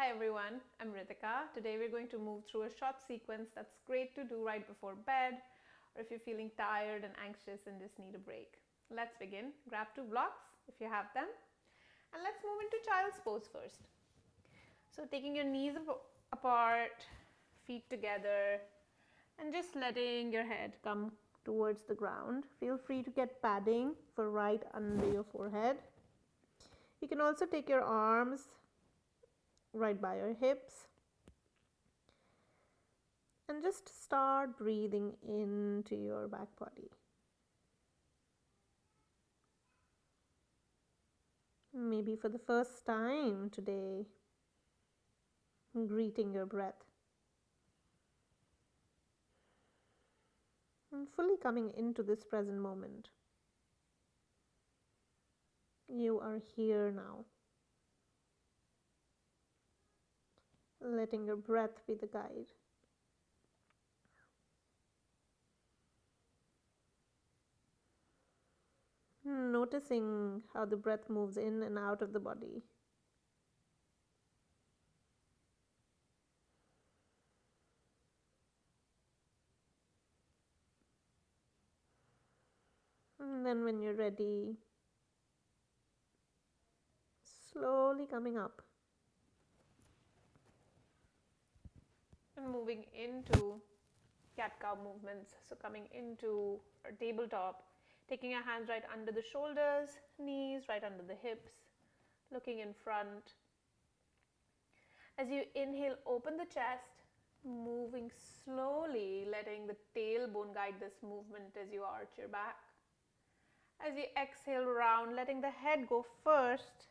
Hi everyone, I'm Ritika. Today we're going to move through a short sequence that's great to do right before bed or if you're feeling tired and anxious and just need a break. Let's begin. Grab two blocks if you have them and let's move into child's pose first. So taking your knees apart, feet together and just letting your head come towards the ground. Feel free to get padding for right under your forehead. You can also take your arms right by your hips and just start breathing into your back body. Maybe for the first time today, greeting your breath and fully coming into this present moment. You are here now. Letting your breath be the guide. Noticing how the breath moves in and out of the body. And then when you're ready, slowly coming up. And moving into cat-cow movements. So coming into our tabletop, taking your hands right under the shoulders, knees right under the hips, looking in front. As you inhale, open the chest, moving slowly, letting the tailbone guide this movement as you arch your back. As you exhale, round, letting the head go first,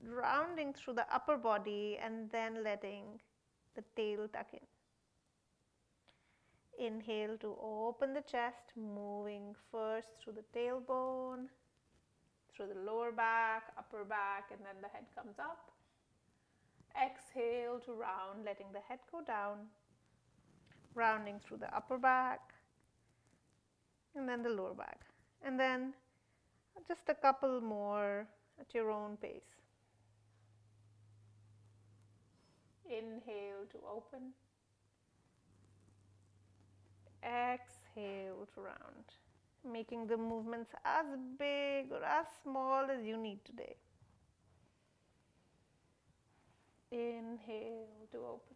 rounding through the upper body and then letting the tail tuck in. Inhale to open the chest, moving first through the tailbone, through the lower back, upper back, and then the head comes up. Exhale to round, letting the head go down, rounding through the upper back, and then the lower back. And then just a couple more at your own pace. Inhale to open. Exhale to round, making the movements as big or as small as you need today. Inhale to open.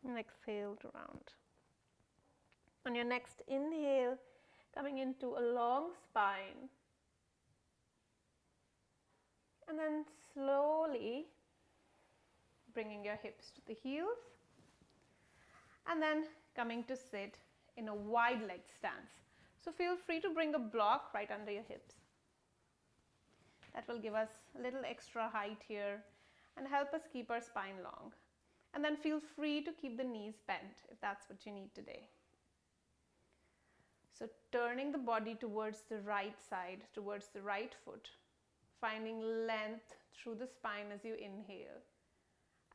And exhale to round. On your next inhale, coming into a long spine. And then slowly bringing your hips to the heels. And then coming to sit in a wide-legged stance. So feel free to bring a block right under your hips. That will give us a little extra height here and help us keep our spine long. And then feel free to keep the knees bent if that's what you need today. So turning the body towards the right side, towards the right foot, finding length through the spine as you inhale.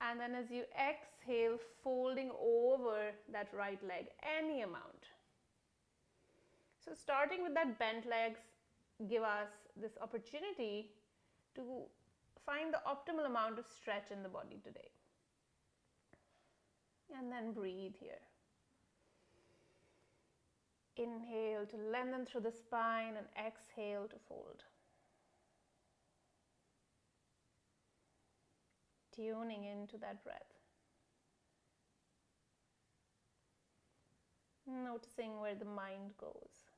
And then as you exhale, folding over that right leg, any amount. So starting with that bent legs, give us this opportunity to find the optimal amount of stretch in the body today. And then breathe here. Inhale to lengthen through the spine and exhale to fold. Tuning into that breath. Noticing where the mind goes.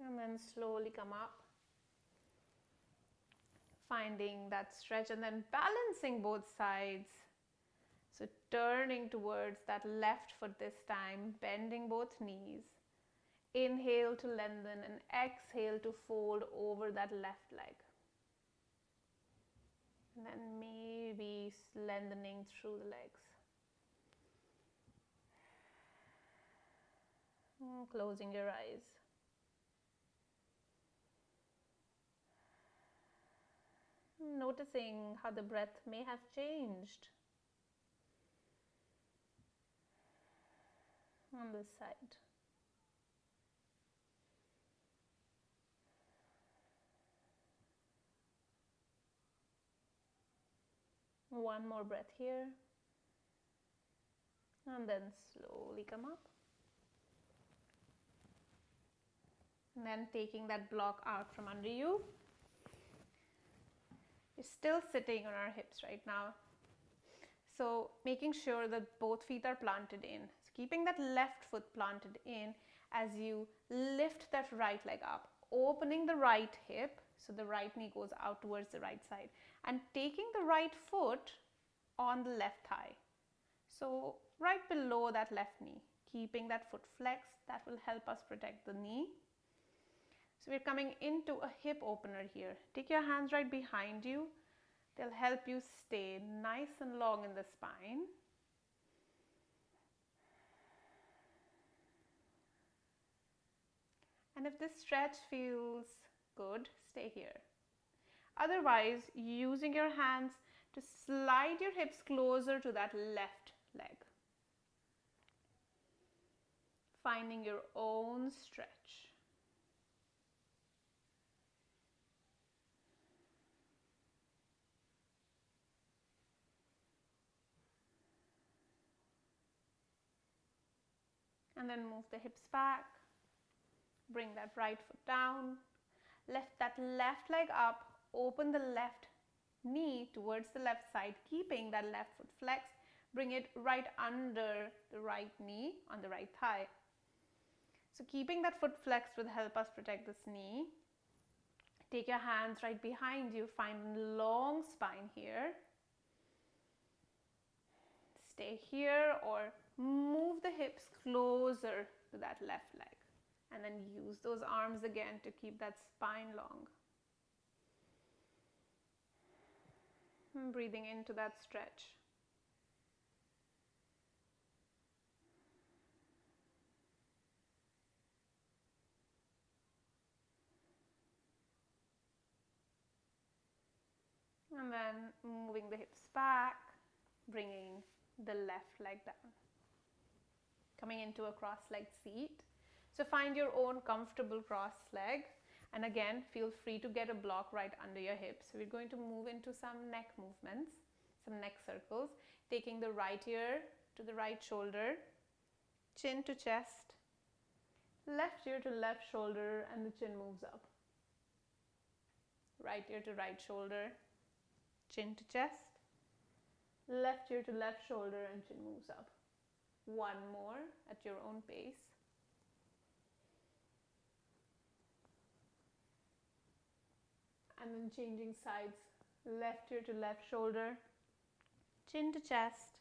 And then slowly come up. Finding that stretch and then balancing both sides. So turning towards that left foot this time, bending both knees. Inhale to lengthen and exhale to fold over that left leg. And then maybe lengthening through the legs. And closing your eyes. Noticing how the breath may have changed. on this side. One more breath here, and then slowly come up. And then taking that block out from under you. We're still sitting on our hips right now. So making sure that both feet are planted in. So keeping that left foot planted in as you lift that right leg up, opening the right hip so the right knee goes out towards the right side, and taking the right foot on the left thigh. So right below that left knee, keeping that foot flexed. That will help us protect the knee. So we're coming into a hip opener here. Take your hands right behind you. They'll help you stay nice and long in the spine. And if this stretch feels good, stay here. Otherwise, using your hands to slide your hips closer to that left leg. Finding your own stretch. And then move the hips back. Bring that right foot down. Lift that left leg up. Open the left knee towards the left side, keeping that left foot flexed. Bring it right under the right knee on the right thigh. So keeping that foot flexed will help us protect this knee. Take your hands right behind you. Find long spine here. Stay here or move the hips closer to that left leg. And then use those arms again to keep that spine long. And breathing into that stretch. And then moving the hips back, bringing the left leg down. Coming into a cross-legged seat. So find your own comfortable cross leg. And again, feel free to get a block right under your hips. So we're going to move into some neck movements, some neck circles. Taking the right ear to the right shoulder, chin to chest, left ear to left shoulder, and the chin moves up. Right ear to right shoulder, chin to chest, left ear to left shoulder, and chin moves up. One more at your own pace. And then changing sides, left ear to left shoulder, chin to chest,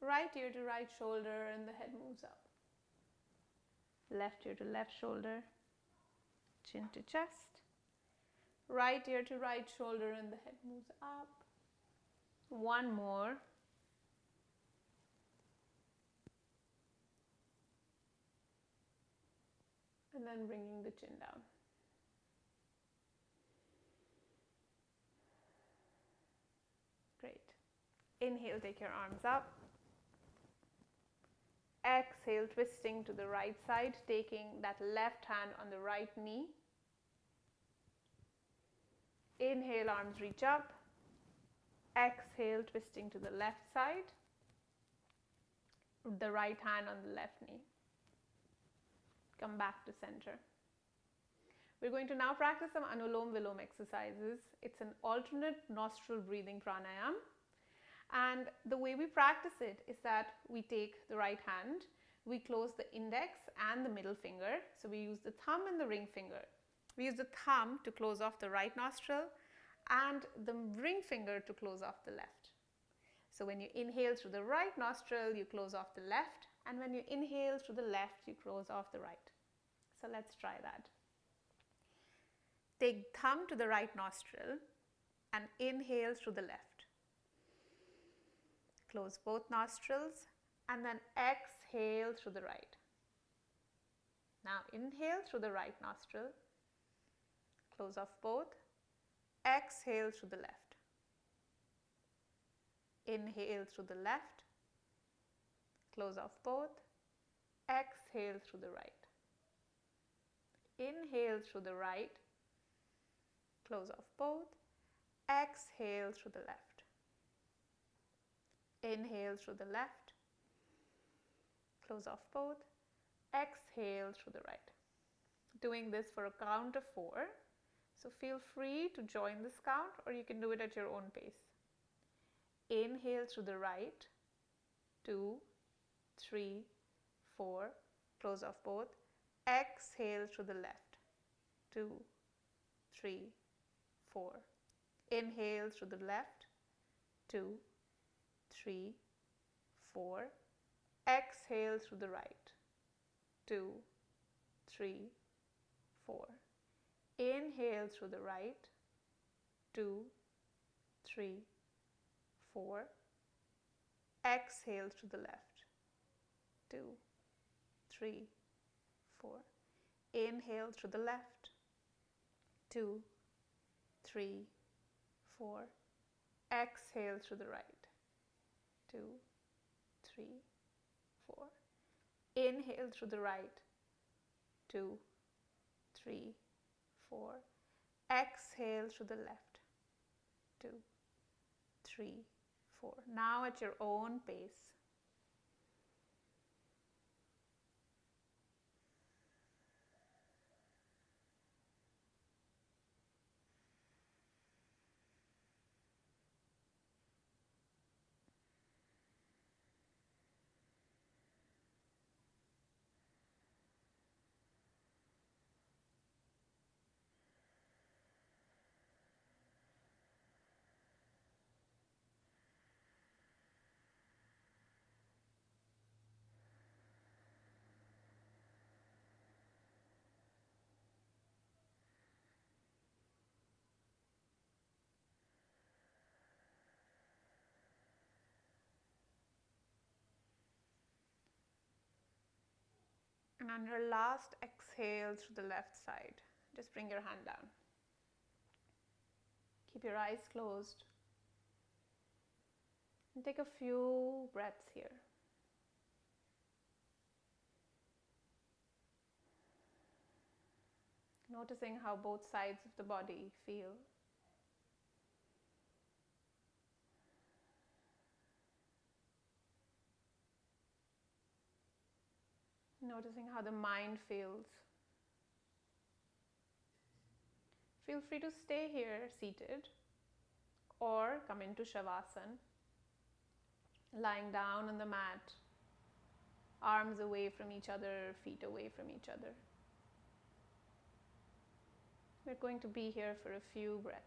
right ear to right shoulder, and the head moves up. Left ear to left shoulder, chin to chest, right ear to right shoulder, and the head moves up. One more. And then bringing the chin down. Great. Inhale, take your arms up. Exhale, twisting to the right side, taking that left hand on the right knee. Inhale, arms reach up. Exhale, twisting to the left side. The right hand on the left knee. Come back to center. We're going to now practice some anuloma viloma exercises. It's an alternate nostril breathing pranayama. And the way we practice it is that we take the right hand, we close the index and the middle finger. So we use the thumb and the ring finger. We use the thumb to close off the right nostril and the ring finger to close off the left. So when you inhale through the right nostril, you close off the left, and when you inhale through the left, you close off the right. So let's try that. Take thumb to the right nostril and inhale through the left. Close both nostrils and then exhale through the right. Now inhale through the right nostril, close off both, exhale through the left. Inhale through the left, close off both, Exhale through the right. Inhale through the right. Close off both. Exhale through the left. Inhale through the left. Close off both. Exhale through the right. Doing this for a count of 4. So feel free to join this count, or you can do it at your own pace. Inhale through the right. 2, 3, 4. Close off both. Exhale through the left. 2, 3, 4. Inhale through the left. 2, 3, 4. Exhale through the right. 2, 3, 4. Inhale through the right. 2, 3, 4. Exhale through the left. 2, 3, 4. Inhale through the left. 2, 3, 4. Exhale through the right. 2, 3, 4. Inhale through the right. 2, 3, 4. Exhale through the left. 2, 3, 4. Now at your own pace. And on your last exhale through the left side, just bring your hand down. Keep your eyes closed. And take a few breaths here. Noticing how both sides of the body feel. Noticing how the mind feels. Feel free to stay here seated or come into Savasana, lying down on the mat, arms away from each other, feet away from each other. We're going to be here for a few breaths.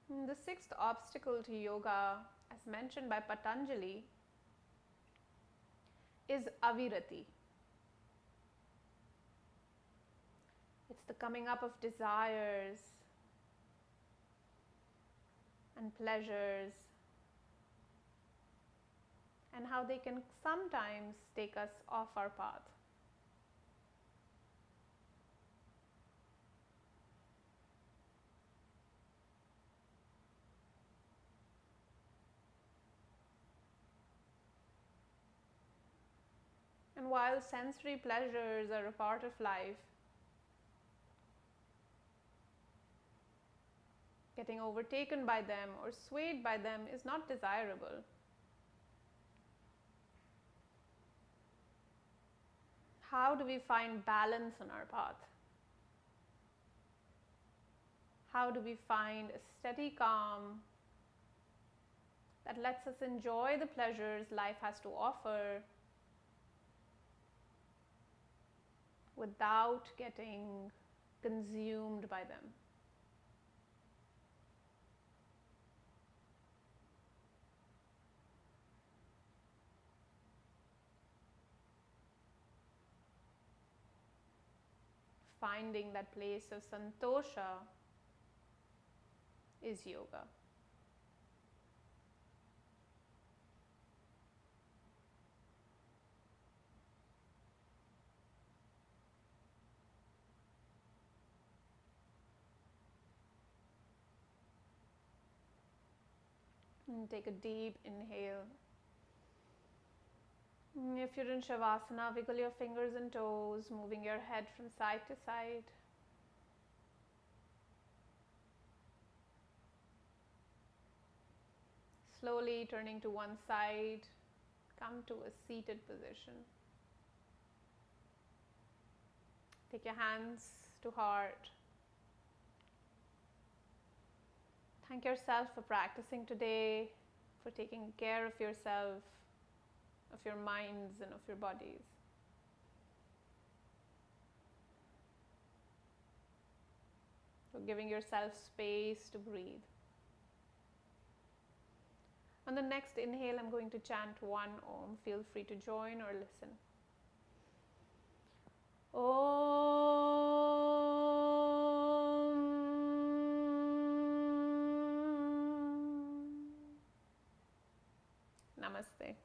The sixth obstacle to yoga, as mentioned by Patanjali, is avirati. It's the coming up of desires and pleasures, and how they can sometimes take us off our path. And while sensory pleasures are a part of life, getting overtaken by them or swayed by them is not desirable. How do we find balance on our path? How do we find a steady calm that lets us enjoy the pleasures life has to offer without getting consumed by them? Finding that place of santosha is yoga. And take a deep inhale. If you're in Savasana, wiggle your fingers and toes, moving your head from side to side. Slowly turning to one side, come to a seated position. Take your hands to heart. Thank yourself for practicing today, for taking care of yourself, of your minds and of your bodies. For giving yourself space to breathe. On the next inhale, I'm going to chant one Om. Feel free to join or listen. Om. Namaste.